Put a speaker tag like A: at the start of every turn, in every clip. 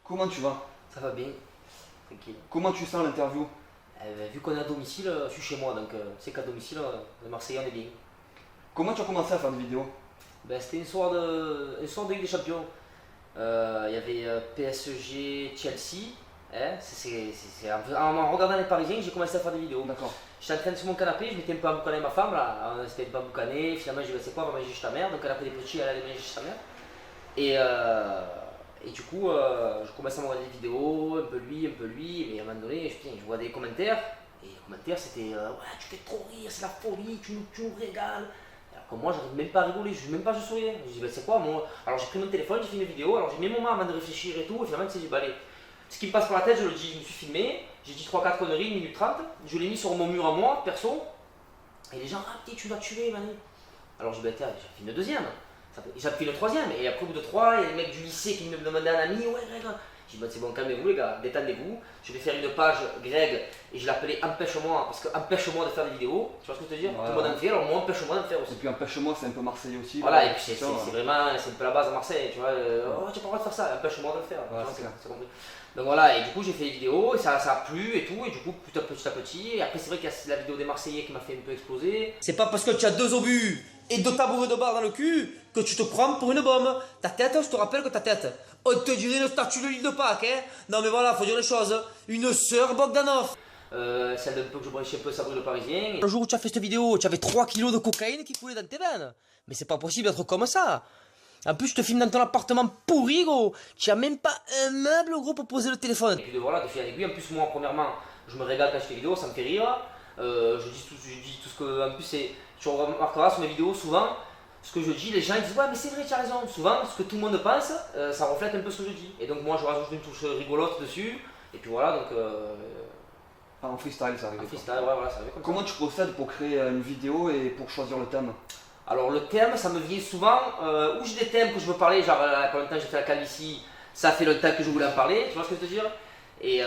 A: Comment tu vas?
B: Ça va bien, tranquille.
A: Comment tu sens l'interview?
B: Vu qu'on est à domicile, je suis chez moi, donc c'est qu'à domicile, le Marseillais on est bien.
A: Comment tu as commencé à faire des vidéos?
B: C'était une soirée de Ligue des Champions. Il y avait PSG, Chelsea. Hein, en regardant les Parisiens que j'ai commencé à faire des vidéos.
A: D'accord.
B: J'étais en train sur mon canapé, je m'étais un peu emboucané avec ma femme, là. On s'était pas emboucané, finalement je lui ai dit c'est quoi, on va manger chez ta mère. Donc elle a pris des petits, elle allait manger chez ta mère. Et du coup, je commençais à me regarder des vidéos, un peu lui, mais à un moment donné, je vois des commentaires, et les commentaires c'était ouais, tu fais trop rire, c'est la folie, tu nous régales. Alors que moi, j'arrive même pas à rigoler, je même pas je souriais. Je dis, bah, c'est quoi moi? Alors j'ai pris mon téléphone, j'ai fait une vidéo, alors j'ai mis mon moment avant de réfléchir et tout, et finalement, tu sais, j'ai dit, bah, allez, ce qui me passe par la tête, je le dis, je me suis filmé, j'ai dit 3-4 conneries, 1 minute 30, je l'ai mis sur mon mur à moi, perso, et les gens, ah, petit, tu vas tuer, Mani. Alors je dis, bah, tiens, j'ai fait une deuxième. J'ai fait le troisième, et après au bout de 3, il y a les mecs du lycée qui me demandaient un ami, ouais Greg. J'ai dit bah, c'est bon, calmez-vous les gars, détendez-vous. Je vais faire une page Greg et je l'appelais Empêche-moi, parce que empêche-moi de faire des vidéos, tu vois ce que je veux te dire?
A: Ouais,
B: tout le monde en fait, alors moi empêche-moi d'en faire aussi.
A: Et puis empêche-moi, c'est un peu marseillais aussi.
B: Voilà,
A: là,
B: et puis c'est
A: ça,
B: vraiment, c'est un peu la base à Marseille, tu vois. Oh, tu n'as pas le droit de faire ça, empêche-moi de le faire.
A: Ouais,
B: Tu vois,
A: c'est clair.
B: c'est compris. Donc voilà, et du coup j'ai fait des vidéos, et ça a plu et tout, et du coup petit à petit, et après c'est vrai qu'il y a la vidéo des Marseillais qui m'a fait un peu exploser. C'est pas parce que tu as 2 obus et 2 tabourets de bar dans le cul que tu te prends pour une bombe. Ta tête, je te rappelle que ta tête, on te dirait une statue de l'île de Pâques, hein. Non mais voilà, faut dire les choses, une sœur Bogdanov. Celle d'un peu que je branchais un peu Sabri le Parisien. Le jour où tu as fait cette vidéo, tu avais 3 kilos de cocaïne qui coulait dans tes veines. Mais c'est pas possible d'être comme ça. En plus, je te filme dans ton appartement pourri, gros. Tu as même pas un meuble, gros, pour poser le téléphone. Et puis voilà, de fil en aiguille. En plus, moi, premièrement, je me régale quand je fais des vidéos, ça me fait rire. Je dis tout ce que. En plus, tu remarqueras sur mes vidéos, souvent, ce que je dis, les gens ils disent ouais, mais c'est vrai, tu as raison. Souvent, ce que tout le monde pense, ça reflète un peu ce que je dis. Et donc, moi, je rajoute une touche rigolote dessus. Et puis voilà, donc.
A: En freestyle, ça arrive.
B: En freestyle, ouais, voilà, ça arrive comme ça.
A: Comment tu procèdes pour créer une vidéo et pour choisir le thème?
B: Alors le thème, ça me vient souvent, où j'ai des thèmes que je veux parler, genre il y a pas longtemps j'ai fait la calvitie, ça fait longtemps que je voulais en parler, tu vois ce que je veux te dire? Et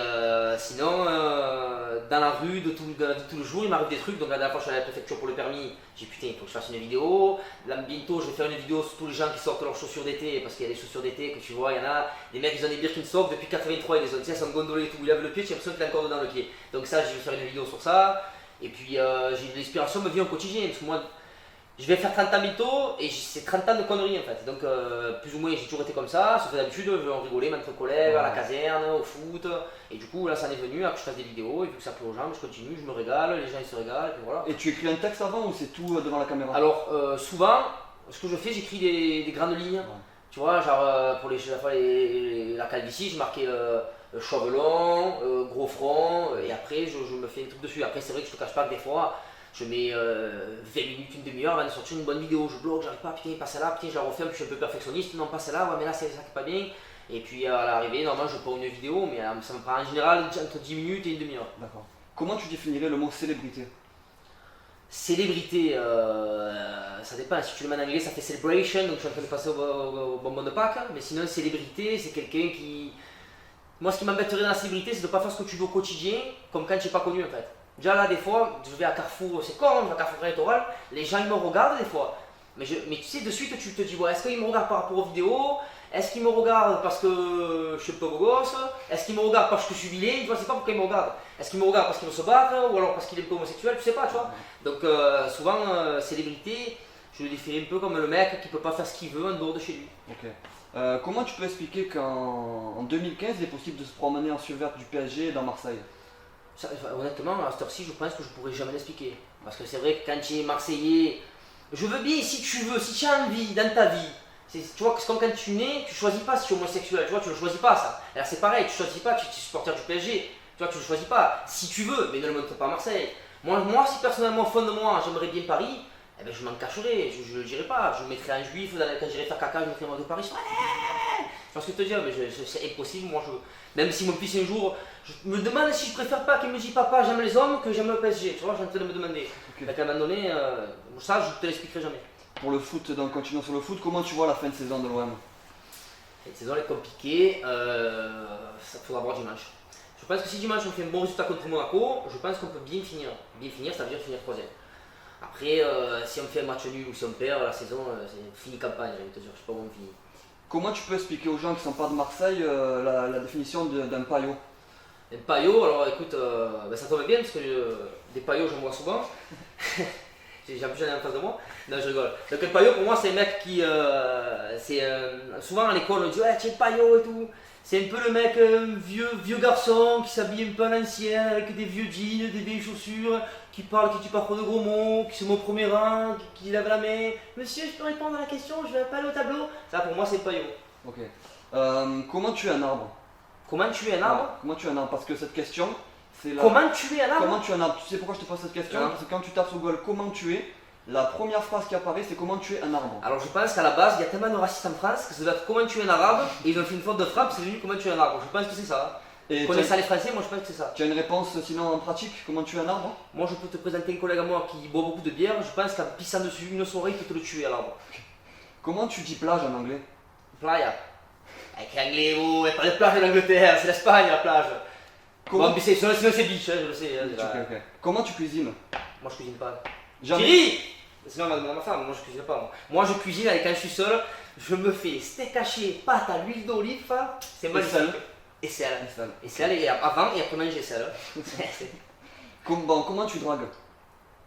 B: sinon, dans la rue, de la vie de tous les jours, il m'arrive des trucs, donc la dernière fois je suis allé à la préfecture pour le permis, j'ai dit putain, il faut que je fasse une vidéo, là bientôt je vais faire une vidéo sur tous les gens qui sortent leurs chaussures d'été, parce qu'il y a des chaussures d'été que tu vois, il y en a, des mecs ils ont des Birkenstock depuis 83, ils sont gondolés et tout, ils lèvent le pied, j'ai l'impression qu'il est encore dedans le pied. Donc ça, je vais faire une vidéo sur ça, et puis j'ai l'inspiration me vient au quotidien, parce que moi, je vais faire 30 ans bientôt et c'est 30 ans de conneries en fait. Donc plus ou moins j'ai toujours été comme ça, sauf que d'habitude je vais en rigoler entre collègues, à la caserne, au foot. Et du coup là ça en est venu à que je fasse des vidéos et vu que ça plaît aux gens, je continue, je me régale, les gens ils se régalent et puis voilà.
A: Et tu écris un texte avant ou c'est tout devant la caméra?
B: Alors souvent, ce que je fais, j'écris des grandes lignes. Ouais. Tu vois, genre pour la calvitie, je marquais cheveux longs, gros front et après je me fais des trucs dessus. Après c'est vrai que je te cache pas que des fois, je mets 20 minutes, une demi-heure avant de sortir une bonne vidéo, je bloque, j'arrive pas, putain, pas celle-là, putain, je la refais, puis je suis un peu perfectionniste, non, pas celle-là, ouais, mais là, c'est ça qui est pas bien. Et puis à l'arrivée, normalement, je prends une vidéo, mais ça me prend en général entre 10 minutes et une demi-heure.
A: D'accord. Comment tu définirais le mot célébrité?
B: Célébrité, ça dépend, si tu le mets en anglais, ça fait celebration, donc je suis en train de passer au bonbon de Pâques, mais sinon, célébrité, c'est quelqu'un qui. Moi, ce qui m'embêterait dans la célébrité, c'est de ne pas faire ce que tu veux au quotidien, comme quand tu n'es pas connu en fait. Déjà là, des fois, je vais à Carrefour, c'est con, je vais à Carrefour électoral, les gens ils me regardent des fois. Mais tu sais, de suite, tu te dis, ouais, est-ce qu'ils me regardent par rapport aux vidéos? Est-ce qu'ils me regardent parce que je suis un peu beau gosse? Est-ce qu'ils me regardent parce que je suis vilain? Tu vois, c'est pas pourquoi ils me regardent. Est-ce qu'ils me regardent parce qu'ils veulent se battre? Ou alors parce qu'il est un peu homosexuel? Tu sais pas, tu vois. Donc souvent, célébrité, je le définis un peu comme le mec qui peut pas faire ce qu'il veut en dehors de chez lui.
A: Ok. Comment tu peux expliquer qu'en 2015, il est possible de se promener en survêt du PSG dans Marseille?
B: Ça, honnêtement, à cette heure-ci, je pense que je pourrais jamais l'expliquer. Parce que c'est vrai que quand tu es Marseillais, je veux bien si tu veux, si tu as envie dans ta vie. Tu vois, c'est comme quand tu nais, tu choisis pas si tu es homosexuel, tu vois, tu le choisis pas ça. Alors c'est pareil, tu choisis pas, tu es supporter du PSG, tu vois, tu le choisis pas. Si tu veux, mais ne le montre pas à Marseille. Moi si personnellement, au fond de moi, j'aimerais bien Paris, eh ben, je m'en cacherai, je le dirai pas. Je me mettrai un juif, quand j'irai faire caca, je mettrai un mot de Paris. Tu vois ce que je te dis, mais c'est impossible. Moi, même si mon fils un jour, je me demande si je préfère pas qu'il me dise papa, j'aime les hommes que j'aime le PSG. Tu vois, je suis en train de me demander. Okay. Donc à un moment donné, ça, je te l'expliquerai jamais.
A: Pour le foot, donc continuons sur le foot, comment tu vois la fin de saison de l'OM?
B: Cette saison elle est compliquée, ça faudra voir dimanche. Je pense que si dimanche on fait un bon résultat contre Monaco, je pense qu'on peut bien finir. Bien finir, ça veut dire finir troisième. Après, si on fait un match nul ou si on perd, la saison, c'est fini campagne, je vais te dire, je sais pas où on finit.
A: Comment tu peux expliquer aux gens qui sont pas de Marseille la définition d'un paillot?
B: Un paillot, alors écoute, ça tombe bien parce que des paillots j'en vois souvent. J'en ai en face de moi. Non, je rigole. Donc un paillot pour moi c'est un mec qui. Souvent à l'école on dit ouais, tiens, paillot et tout. C'est un peu le mec vieux garçon qui s'habille un peu à l'ancienne avec des vieux jeans, des vieilles chaussures, qui parle, qui dit parfois de gros mots, qui se met au premier rang, qui lève la main. Monsieur, je peux répondre à la question, je vais pas aller au tableau. Ça pour moi c'est paillot.
A: Ok. Comment tuer un arbre?
B: Comment tuer un arbre?
A: Comment tuer un arbre? Parce que cette question, c'est la...
B: Comment tuer un arbre?
A: Comment tuer un arbre? Tu sais pourquoi je te pose cette question?
B: Non.
A: Parce que quand tu tapes sur Google comment tuer, la première phrase qui apparaît c'est comment tuer un arbre.
B: Alors je pense qu'à la base, il y a tellement de racistes en France que ça doit être comment tuer un arabe et ils ont fait une faute de frappe, c'est devenu comment tuer un arbre. Je pense que c'est ça.
A: Et
B: Connaissent ça les Français, moi je pense que c'est ça.
A: tu as une réponse sinon en pratique? Comment tuer un arbre?
B: Moi je peux te présenter un collègue à moi qui boit beaucoup de bière, je pense qu'en pissant dessus une soirée, il peut te le tuer à l'arbre.
A: Comment tu dis plage en anglais?
B: Playa. Avec l'anglais, oh, il n'y a pas de plage en Angleterre, c'est l'Espagne la plage.
A: Comment...
B: Bon, mais sinon c'est biche, je le sais.
A: Ok. Comment tu cuisines?
B: Moi je cuisine pas.
A: Jamais.
B: Thierry! Sinon on va demander à ma femme, moi je cuisine pas. Moi je cuisine avec quand je suis seul, je me fais steak haché, pâte à l'huile d'olive, c'est magnifique.
A: sel.
B: Et sel.
A: Et
B: Et sel, et avant et après manger sel.
A: Comment tu dragues?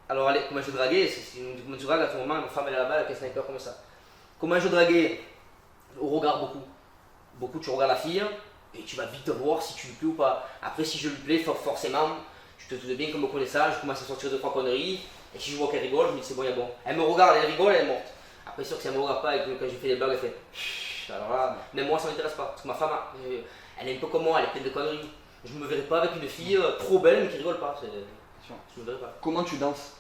B: Alors allez, comment je draguais, comment tu dragues à tout moment, ma femme elle est là-bas, avec un sniper comme ça. Comment je draguais? Au regard beaucoup. Beaucoup tu regardes la fille et tu vas vite voir si tu lui plais ou pas. Après si je lui plais, forcément, je te doute bien comme me connais ça, je commence à sortir 2-3 conneries. Et si je vois qu'elle rigole, je me dis c'est bon, il y a bon. Elle me regarde, elle rigole, elle est morte. Après sûr que si elle me regarde pas et que quand j'ai fait des blagues, elle fait chut. Alors là, même moi ça m'intéresse pas. Parce que ma femme, elle est un peu comme moi, elle est pleine de conneries. Je me verrai pas avec une fille trop belle mais qui rigole pas. Je me verrai pas.
A: Comment tu danses?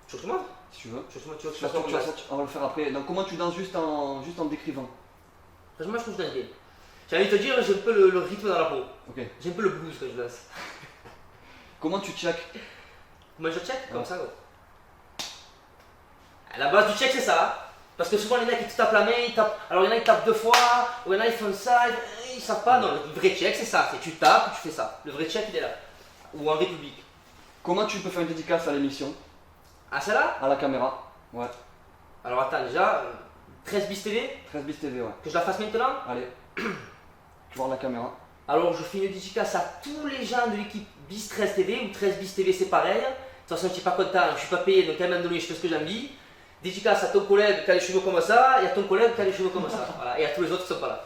B: Tu veux que je te montre?
A: Si tu veux.
B: Tu veux que je te montre?
A: On va le faire après. Donc comment tu danses juste en décrivant?
B: Franchement, je trouve que je danse bien. J'ai envie de te dire, j'ai un peu le rythme dans la peau.
A: Ok.
B: J'ai un peu le blues quand je danse.
A: Comment tu check?
B: Comment je check? Comme
A: Ouais.
B: ça, quoi. À la base du check, c'est ça. Parce que souvent, les mecs, ils te tapent la main, ils tapent. Alors, il y en a, ils tapent 2 fois, ou il y en a, ils font ça, ils savent pas. Non, le vrai check, c'est ça. C'est tu tapes, tu fais ça. Le vrai check, il est là. Ou en République.
A: Comment tu peux faire une dédicace à l'émission?
B: Ah, celle-là?
A: À la caméra? Ouais.
B: Alors, attends, déjà, 13 bis TV,
A: 13 bis TV, ouais.
B: que je la fasse maintenant.
A: Allez. Tu vois la caméra.
B: Alors, je fais une dédicace à tous les gens de l'équipe bis 13 TV, ou 13 bis TV, c'est pareil. De toute façon, je suis pas content, je suis pas payé, donc à un moment donné, je fais ce que j'ai envie. Dédicace à ton collègue qui a les cheveux comme ça, et à ton collègue qui a les cheveux comme ça. Voilà, et à tous les autres qui sont pas là.